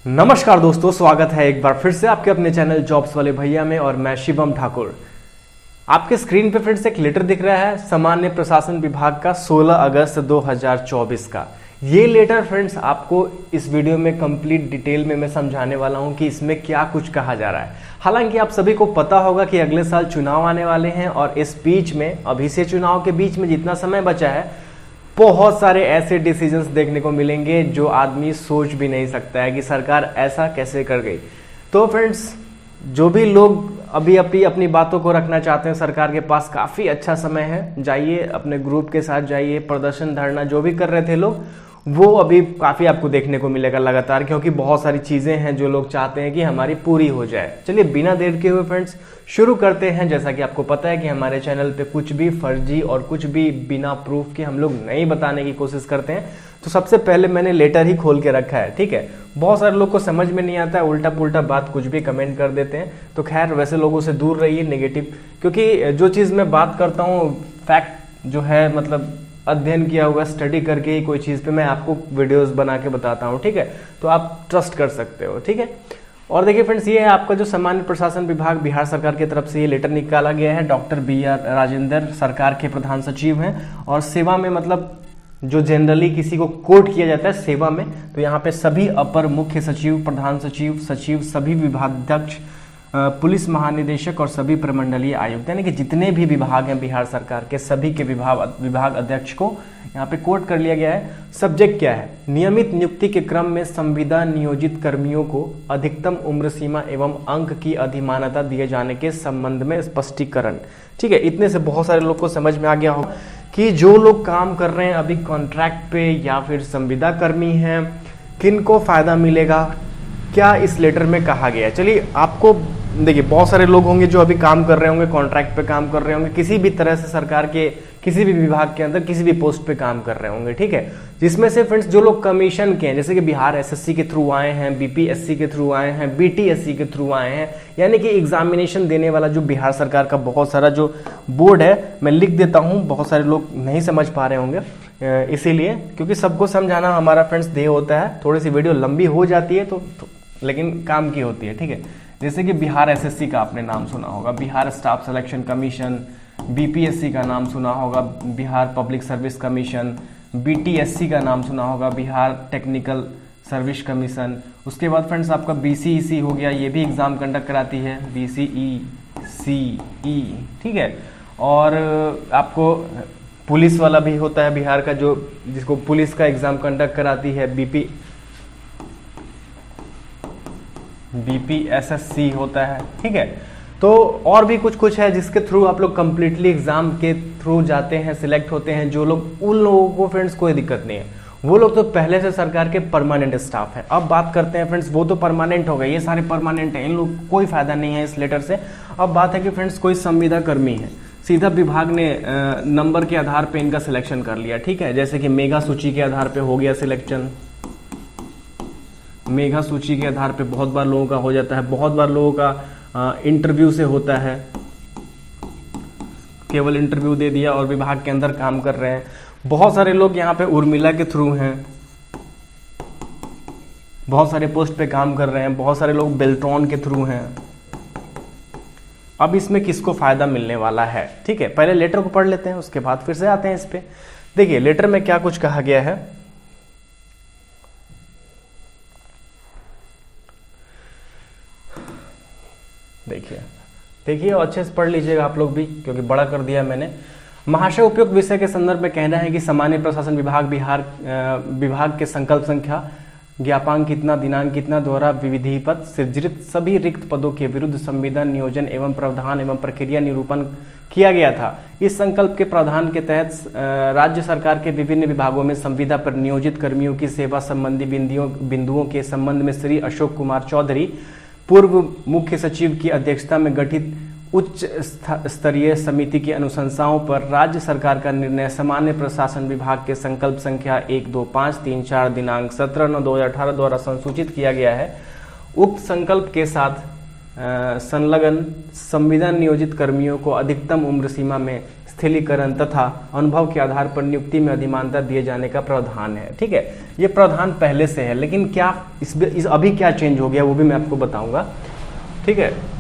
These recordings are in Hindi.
नमस्कार दोस्तों, स्वागत है एक बार फिर से आपके अपने चैनल जॉब्स वाले भैया में और मैं शिवम ठाकुर। आपके स्क्रीन पे फ्रेंड्स एक लेटर दिख रहा है सामान्य प्रशासन विभाग का 16 अगस्त 2024 का। ये लेटर फ्रेंड्स आपको इस वीडियो में कंप्लीट डिटेल में मैं समझाने वाला हूं कि इसमें क्या कुछ कहा जा रहा है। हालांकि आप सभी को पता होगा कि अगले साल चुनाव आने वाले हैं और इस बीच में अभी से चुनाव के बीच में जितना समय बचा है बहुत सारे ऐसे डिसीजंस देखने को मिलेंगे जो आदमी सोच भी नहीं सकता है कि सरकार ऐसा कैसे कर गई। तो फ्रेंड्स, जो भी लोग अभी अपनी बातों को रखना चाहते हैं, सरकार के पास काफ़ी अच्छा समय है। जाइए अपने ग्रुप के साथ जाइए, प्रदर्शन धरना जो भी कर रहे थे लोग वो अभी काफ़ी आपको देखने को मिलेगा लगातार, क्योंकि बहुत सारी चीज़ें हैं जो लोग चाहते हैं कि हमारी पूरी हो जाए। चलिए बिना देर के हुए फ्रेंड्स शुरू करते हैं। जैसा कि आपको पता है कि हमारे चैनल पे कुछ भी फर्जी और कुछ भी बिना प्रूफ के हम लोग नहीं बताने की कोशिश करते हैं। तो सबसे पहले मैंने लेटर ही खोल के रखा है, ठीक है। बहुत सारे लोग को समझ में नहीं आता है, उल्टा पुल्टा बात कुछ भी कमेंट कर देते हैं। तो खैर वैसे लोगों से दूर रहिए नेगेटिव, क्योंकि जो चीज़ मैं बात करता हूँ फैक्ट जो है, मतलब अध्ययन किया हुआ स्टडी करके ही कोई चीज़ पे मैं आपको वीडियोस बना के बताता हूँ, ठीक है। तो आप ट्रस्ट कर सकते हो, ठीक है। और देखिए फ्रेंड्स, ये है आपका जो सामान्य प्रशासन विभाग बिहार सरकार की तरफ से ये लेटर निकाला गया है। डॉक्टर BR राजेंद्र सरकार के प्रधान सचिव हैं और सेवा में, मतलब जो जनरली किसी को कोट किया जाता है सेवा में, तो यहाँ पे सभी अपर मुख्य सचिव, प्रधान सचिव, सचिव, सभी विभागाध्यक्ष, पुलिस महानिदेशक और सभी प्रमंडलीय आयुक्त, यानी कि जितने भी विभाग हैं बिहार सरकार के सभी के विभाग अध्यक्ष को यहाँ पे कोट कर लिया गया है। सब्जेक्ट क्या है? नियमित नियुक्ति के क्रम में संविदा नियोजित कर्मियों को अधिकतम उम्र सीमा एवं अंक की अधिमानता दिए जाने के संबंध में स्पष्टीकरण, ठीक है। इतने से बहुत सारे लोग को समझ में आ गया होगा कि जो लोग काम कर रहे हैं अभी कॉन्ट्रैक्ट पे या फिर संविदा कर्मी हैं, किनको फायदा मिलेगा, क्या इस लेटर में कहा गया है। चलिए आपको देखिए, बहुत सारे लोग होंगे जो अभी काम कर रहे होंगे, कॉन्ट्रैक्ट पे काम कर रहे होंगे, किसी भी तरह से सरकार के किसी भी विभाग के अंदर किसी भी पोस्ट पे काम कर रहे होंगे, ठीक है। जिसमें से फ्रेंड्स जो लोग कमीशन के हैं, जैसे कि बिहार SSC के थ्रू आए हैं, BPSC के थ्रू आए हैं, BTSC के थ्रू आए हैं, यानी कि एग्जामिनेशन देने वाला जो बिहार सरकार का बहुत सारा जो बोर्ड है, मैं लिख देता हूँ, बहुत सारे लोग नहीं समझ पा रहे होंगे, इसीलिए क्योंकि सबको समझाना हमारा फ्रेंड्स देह होता है। थोड़ी सी वीडियो लंबी हो जाती है तो लेकिन काम की होती है, ठीक है। जैसे कि बिहार SSC का आपने नाम सुना होगा, Bihar staff selection commission, BPSC का नाम सुना होगा, Bihar public service commission, BTSC का नाम सुना होगा, बिहार टेक्निकल सर्विस कमीशन। उसके बाद फ्रेंड्स आपका BCEC हो गया, ये भी एग्जाम कंडक्ट कराती है, BCECE, ठीक है। और आपको पुलिस वाला भी होता है बिहार का, जो जिसको पुलिस का एग्जाम कंडक्ट कराती है, BPSSC होता है, ठीक है। तो और भी कुछ है जिसके थ्रू आप लोग कंप्लीटली एग्जाम के थ्रू जाते हैं, सिलेक्ट होते हैं। जो लोग, उन लोगों को फ्रेंड्स कोई दिक्कत नहीं है, वो लोग तो पहले से सरकार के परमानेंट स्टाफ है। अब बात करते हैं फ्रेंड्स, वो तो परमानेंट हो गए, ये सारे परमानेंट हैं, इन लोग कोई फायदा नहीं है इस लेटर से। अब बात है कि फ्रेंड्स कोई संविदा कर्मी है, सीधा विभाग ने नंबर के आधार पर इनका सिलेक्शन कर लिया, ठीक है। जैसे कि मेगा सूची के आधार पर हो गया सिलेक्शन, मेगा सूची के आधार पे बहुत बार लोगों का हो जाता है, बहुत बार लोगों का इंटरव्यू से होता है, केवल इंटरव्यू दे दिया और विभाग के अंदर काम कर रहे हैं। बहुत सारे लोग यहाँ पे उर्मिला के थ्रू हैं, बहुत सारे पोस्ट पे काम कर रहे हैं, बहुत सारे लोग बेल्ट्रॉन के थ्रू हैं। अब इसमें किसको फायदा मिलने वाला है, ठीक है। पहले लेटर को पढ़ लेते हैं, उसके बाद फिर से आते हैं इस पे। देखिए लेटर में क्या कुछ कहा गया है। देखिए और अच्छे से पढ़ लीजिएगा आप लोग भी, क्योंकि बड़ा कर दिया मैंने। महाशय, उपयुक्त विषय के संदर्भ में कहना है कि सामान्य प्रशासन विभाग के संकल्प संख्या ज्ञापांक कितना दिनांक कितना द्वारा विधिवत सृजित सभी रिक्त पदों के विरुद्ध संविदा नियोजन एवं प्रावधान एवं प्रक्रिया निरूपण किया गया था। इस संकल्प के प्रावधान के तहत राज्य सरकार के विभिन्न विभागों में संविदा पर नियोजित कर्मियों की सेवा संबंधी बिंदुओं के संबंध में श्री अशोक कुमार चौधरी, पूर्व मुख्य सचिव की अध्यक्षता में गठित उच्च स्तरीय समिति की अनुशंसाओं पर राज्य सरकार का निर्णय सामान्य प्रशासन विभाग के संकल्प संख्या 12534 दिनांक 17/9/2018 द्वारा संसूचित किया गया है। उक्त संकल्प के साथ संलग्न संविदा नियोजित कर्मियों को अधिकतम उम्र सीमा में स्थलीकरण तथा अनुभव के आधार पर नियुक्ति में अधिमानता दिए जाने का प्रावधान है। ठीक है, ये प्रावधान पहले से है, लेकिन क्या इस अभी क्या चेंज हो गया वो भी मैं आपको बताऊंगा। ठीक है,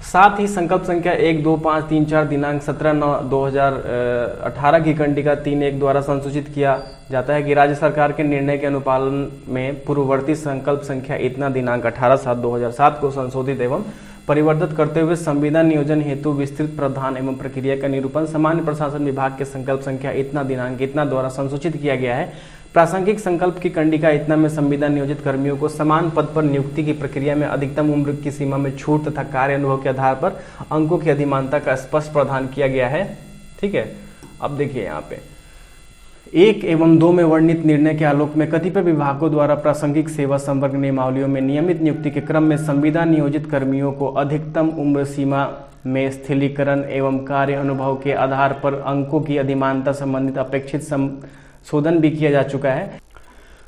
साथ ही संकल्प संख्या 1, 2, 5, 3, 4 दिनांक 17/9/2018 की कंडिका 3(1) द्वारा संसूचित किया जाता है कि राज्य सरकार के निर्णय के अनुपालन में पूर्ववर्ती संकल्प संख्या इतना दिनांक 18/7/2007 को संशोधित एवं परिवर्तित करते हुए संविदा नियोजन हेतु विस्तृत प्रावधान एवं प्रक्रिया का निरूपण सामान्य प्रशासन विभाग के संकल्प संख्या इतना दिनांक इतना द्वारा संसूचित किया गया है। प्रासंगिक संकल्प की कंडिका इतना में संविदा नियोजित कर्मियों को समान पद पर नियुक्ति की प्रक्रिया में अधिकतम उम्र की सीमा में छूट तथा कार्य अनुभव के आधार पर अंकों की अधिमानता का स्पष्ट प्रावधान किया गया है। ठीक है, अब देखिए यहाँ पे 1 एवं 2 में वर्णित निर्णय के आलोक में कतिपय विभागों द्वारा प्रासंगिक सेवा संवर्ग नियमावलियों में नियमित नियुक्ति के क्रम में संविदा नियोजित कर्मियों को अधिकतम उम्र सीमा में स्थलीकरण एवं कार्य अनुभव के आधार पर अंकों की अधिमानता संबंधित अपेक्षित संशोधन भी किया जा चुका है।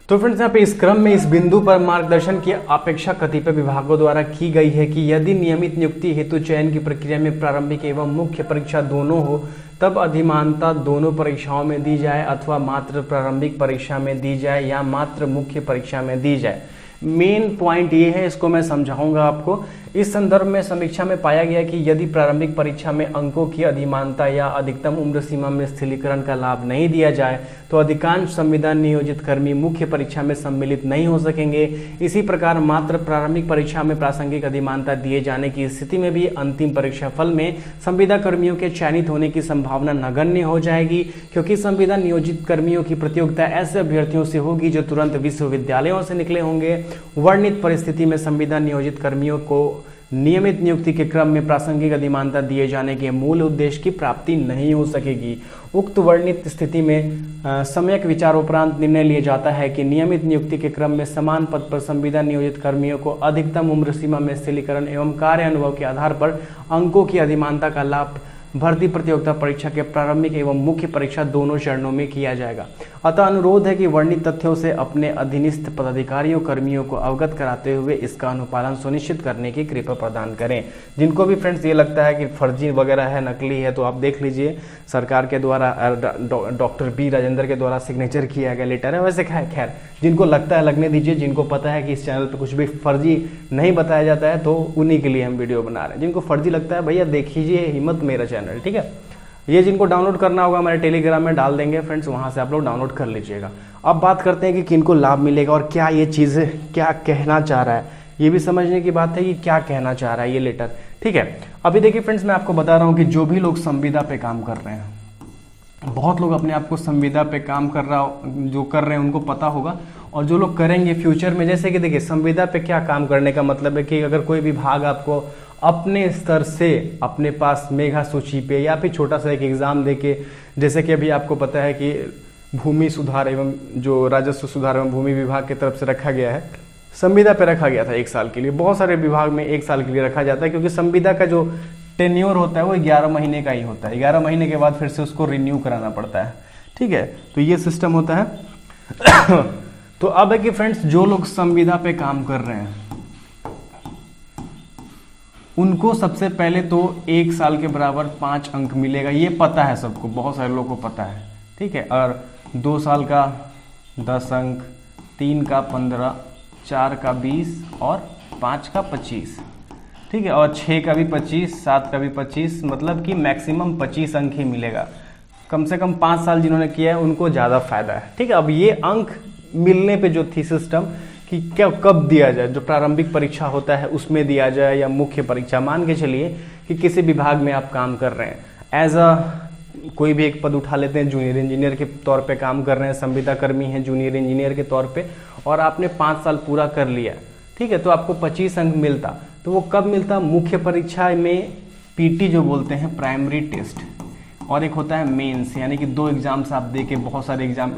तो फ्रेंड्स, यहाँ पे इस क्रम में इस बिंदु पर मार्गदर्शन की अपेक्षा कतिपय विभागों द्वारा की गई है कि यदि नियमित नियुक्ति हेतु चयन की प्रक्रिया में प्रारंभिक एवं मुख्य परीक्षा दोनों हो तब अधिमानता दोनों परीक्षाओं में दी जाए अथवा मात्र प्रारंभिक परीक्षा में दी जाए या मात्र मुख्य परीक्षा में दी जाए। मेन पॉइंट ये है, इसको मैं समझाऊंगा आपको। इस संदर्भ में समीक्षा में पाया गया कि यदि प्रारंभिक परीक्षा में अंकों की अधिमानता या अधिकतम उम्र सीमा में स्थलीकरण का लाभ नहीं दिया जाए तो अधिकांश संविदा नियोजित कर्मी मुख्य परीक्षा में सम्मिलित नहीं हो सकेंगे। इसी प्रकार मात्र प्रारंभिक परीक्षा में प्रासंगिक अधिमानता दिए जाने की स्थिति में भी अंतिम परीक्षा फल में संविदा कर्मियों के चयनित होने की संभावना नगण्य हो जाएगी, क्योंकि संविदा नियोजित कर्मियों की प्रतियोगिता ऐसे अभ्यर्थियों से होगी जो तुरंत विश्वविद्यालयों से निकले होंगे। वर्णित परिस्थिति में संविदा नियोजित कर्मियों को नियमित नियुक्ति के क्रम में प्रासंगिक अधिमानता दिए जाने के मूल उद्देश्य की प्राप्ति नहीं हो सकेगी। उक्त वर्णित स्थिति में सम्यक विचारोपरांत निर्णय लिया जाता है कि नियमित नियुक्ति के क्रम में समान पद पर संविदा नियोजित कर्मियों को अधिकतम उम्र सीमा में स्थलीकरण एवं कार्य अनुभव के आधार पर अंकों की अधिमानता का लाभ भर्ती प्रतियोगिता परीक्षा के प्रारंभिक एवं मुख्य परीक्षा दोनों चरणों में किया जाएगा। अतः अनुरोध है कि वर्णित तथ्यों से अपने अधीनस्थ पदाधिकारियों कर्मियों को अवगत कराते हुए इसका अनुपालन सुनिश्चित करने की कृपा प्रदान करें। जिनको भी फ्रेंड्स ये लगता है कि फर्जी वगैरह है, नकली है, तो आप देख लीजिए सरकार के द्वारा डॉक्टर बी राजेंद्र के द्वारा सिग्नेचर किया गया लेटर है। वैसे खैर जिनको लगता है लगने दीजिए, जिनको पता है कि इस चैनल पर कुछ भी फर्जी नहीं बताया जाता है तो उन्हीं के लिए हम वीडियो बना रहे हैं। जिनको फर्जी लगता है भैया देखिए हिम्मत मेरा चैनल। ठीक है, ये जिनको डाउनलोड करना होगा हमारे टेलीग्राम में डाल देंगे फ्रेंड्स, वहां से आप लोग डाउनलोड कर लीजिएगा। अब बात करते हैं कि किनको लाभ मिलेगा और क्या ये चीज़ क्या कहना चाह रहा है। ये भी समझने की बात है कि क्या कहना चाह रहा है ये लेटर। ठीक है, अभी देखिए फ्रेंड्स, मैं आपको बता रहा हूँ कि जो भी लोग संविदा पे काम कर रहे हैं, बहुत लोग अपने आप को संविदा पे काम कर रहे हैं उनको पता होगा, और जो लोग करेंगे फ्यूचर में, जैसे कि देखिए संविदा पे क्या काम करने का मतलब है कि अगर कोई विभाग आपको अपने स्तर से अपने पास मेघा सूची पे या फिर छोटा सा एक एग्जाम देके, जैसे कि अभी आपको पता है कि भूमि सुधार एवं जो राजस्व सुधार एवं भूमि विभाग की तरफ से रखा गया है, संविदा पे रखा गया था 1 साल के लिए। बहुत सारे विभाग में 1 साल के लिए रखा जाता है, क्योंकि संविदा का जो टेन्योर होता है वो 11 महीने का ही होता है। 11 महीने के बाद फिर से उसको रिन्यू कराना पड़ता है। ठीक है, तो ये सिस्टम होता है। तो अब है कि फ्रेंड्स, जो लोग संविदा पे काम कर रहे हैं उनको सबसे पहले तो 1 साल के बराबर 5 अंक मिलेगा। ये पता है सबको, बहुत सारे लोगों को पता है। ठीक है, और 2 साल का 10 अंक, 3 का 15, 4 का 20 और 5 का 25। ठीक है, और 6 का भी 25, 7 का भी 25, मतलब कि मैक्सिमम 25 अंक ही मिलेगा। कम से कम 5 साल जिन्होंने किया है उनको ज़्यादा फायदा है। ठीक है, अब ये अंक मिलने पे जो थी सिस्टम कि क्या कब दिया जाए, जो प्रारंभिक परीक्षा होता है उसमें दिया जाए या मुख्य परीक्षा। मान के चलिए कि किसी विभाग में आप काम कर रहे हैं, एज अ कोई भी एक पद उठा लेते हैं, जूनियर इंजीनियर के तौर पे काम कर रहे हैं, संविदा कर्मी हैं जूनियर इंजीनियर के तौर पे, और आपने 5 साल पूरा कर लिया। ठीक है, तो आपको 25 अंक मिलता। तो वो कब मिलता? मुख्य परीक्षा में पीटी जो बोलते हैं, प्राइमरी टेस्ट, और एक होता है मेंस, यानी कि 2 एग्जाम्स आप दे के बहुत सारे एग्जाम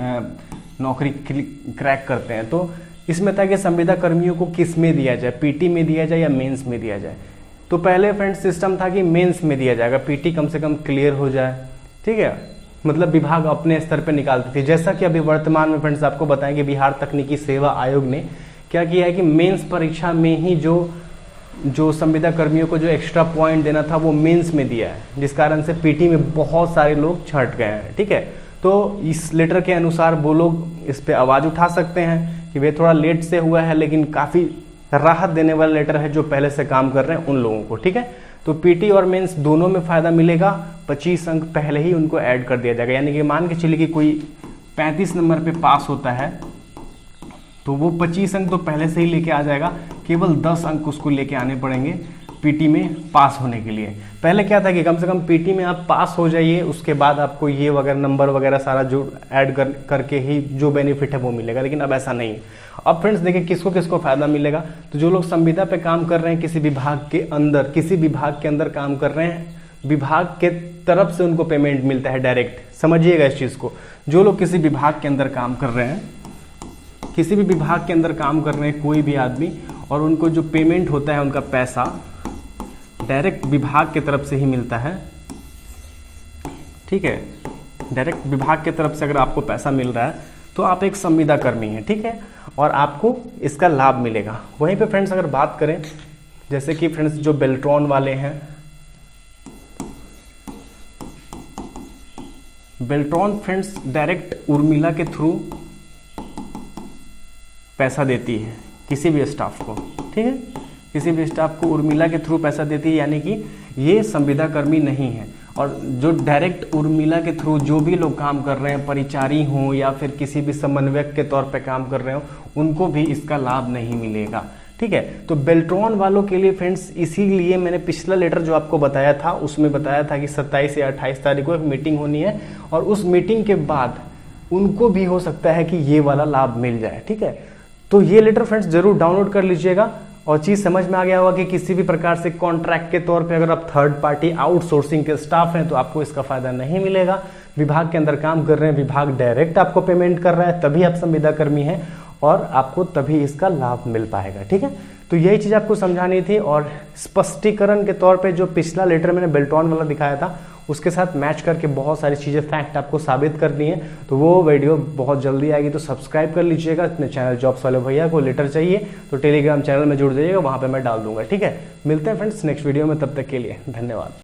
नौकरी क्रैक करते हैं। तो इसमें था कि संविदा कर्मियों को किस में दिया जाए, पीटी में दिया जाए या मेंस में दिया जाए। तो पहले फ्रेंड्स सिस्टम था कि मेंस में दिया जाएगा, पीटी कम से कम क्लियर हो जाए। ठीक है, मतलब विभाग अपने स्तर पे निकालते थे। जैसा कि अभी वर्तमान में फ्रेंड्स आपको बताएं कि बिहार तकनीकी सेवा आयोग ने क्या किया है कि मेंस परीक्षा में ही जो जो संविदा कर्मियों को जो एक्स्ट्रा पॉइंट देना था वो मेंस में दिया है, जिस कारण से पीटी में बहुत सारे लोग छट गए हैं। ठीक है, तो इस लेटर के अनुसार वो लोग इस पे आवाज़ उठा सकते हैं कि वे थोड़ा लेट से हुआ है, लेकिन काफ़ी राहत देने वाला लेटर है जो पहले से काम कर रहे हैं उन लोगों को। ठीक है, तो पीटी और मेंस दोनों में फ़ायदा मिलेगा। 25 अंक पहले ही उनको ऐड कर दिया जाएगा, यानी कि मान के चलिए कि कोई 35 नंबर पे पास होता है तो वो 25 अंक तो पहले से ही लेके आ जाएगा, केवल 10 अंक उसको लेके आने पड़ेंगे पीटी में पास होने के लिए। पहले क्या था कि कम से कम पीटी में आप पास हो जाइए, उसके बाद आपको ये वगैरह नंबर वगैरह सारा जो ऐड करके ही जो बेनिफिट है वो मिलेगा, लेकिन अब ऐसा नहीं है। अब फ्रेंड्स देखिए किसको किसको फायदा मिलेगा, तो जो लोग संविदा पे काम कर रहे हैं, किसी विभाग के अंदर काम कर रहे हैं, विभाग के तरफ से उनको पेमेंट मिलता है डायरेक्ट। समझिएगा इस चीज़ को, जो लोग किसी विभाग के अंदर काम कर रहे हैं, किसी भी विभाग के अंदर काम कर रहे हैं कोई भी आदमी, और उनको जो पेमेंट होता है उनका पैसा डायरेक्ट विभाग की तरफ से ही मिलता है। ठीक है, डायरेक्ट विभाग की तरफ से अगर आपको पैसा मिल रहा है तो आप एक संविदा कर्मी हैं। ठीक है, और आपको इसका लाभ मिलेगा। वहीं पे फ्रेंड्स अगर बात करें, जैसे कि फ्रेंड्स जो बेल्ट्रॉन वाले हैं, बेल्ट्रॉन फ्रेंड्स डायरेक्ट उर्मिला के थ्रू पैसा देती है किसी भी स्टाफ को। ठीक है, किसी भी स्टाफ को उर्मिला के थ्रू पैसा देती है, यानी कि ये संविदा कर्मी नहीं है। और जो डायरेक्ट उर्मिला के थ्रू जो भी लोग काम कर रहे हैं, परिचारी हों या फिर किसी भी समन्वयक के तौर पे काम कर रहे हो, उनको भी इसका लाभ नहीं मिलेगा। ठीक है, तो बेल्ट्रॉन वालों के लिए फ्रेंड्स इसीलिए मैंने पिछला लेटर जो आपको बताया था उसमें बताया था कि 27 या 28 तारीख को एक मीटिंग होनी है, और उस मीटिंग के बाद उनको भी हो सकता है कि ये वाला लाभ मिल जाए। ठीक है, तो ये लेटर फ्रेंड्स जरूर डाउनलोड कर लीजिएगा, और चीज़ समझ में आ गया होगा कि किसी भी प्रकार से कॉन्ट्रैक्ट के तौर पे अगर आप थर्ड पार्टी आउटसोर्सिंग के स्टाफ हैं तो आपको इसका फायदा नहीं मिलेगा। विभाग के अंदर काम कर रहे हैं, विभाग डायरेक्ट आपको पेमेंट कर रहा है, तभी आप संविदा कर्मी हैं और आपको तभी इसका लाभ मिल पाएगा। ठीक है, तो यही चीज़ आपको समझानी थी। और स्पष्टीकरण के तौर पे जो पिछला लेटर मैंने बेल्ट्रॉन वाला दिखाया था उसके साथ मैच करके बहुत सारी चीज़ें फैक्ट आपको साबित करनी है, तो वो वीडियो बहुत जल्दी आएगी। तो सब्सक्राइब कर लीजिएगा अपने चैनल जॉब्स वाले भैया को। लेटर चाहिए तो टेलीग्राम चैनल में जुड़ जाइएगा, वहाँ पे मैं डाल दूंगा। ठीक है, मिलते हैं फ्रेंड्स नेक्स्ट वीडियो में, तब तक के लिए धन्यवाद।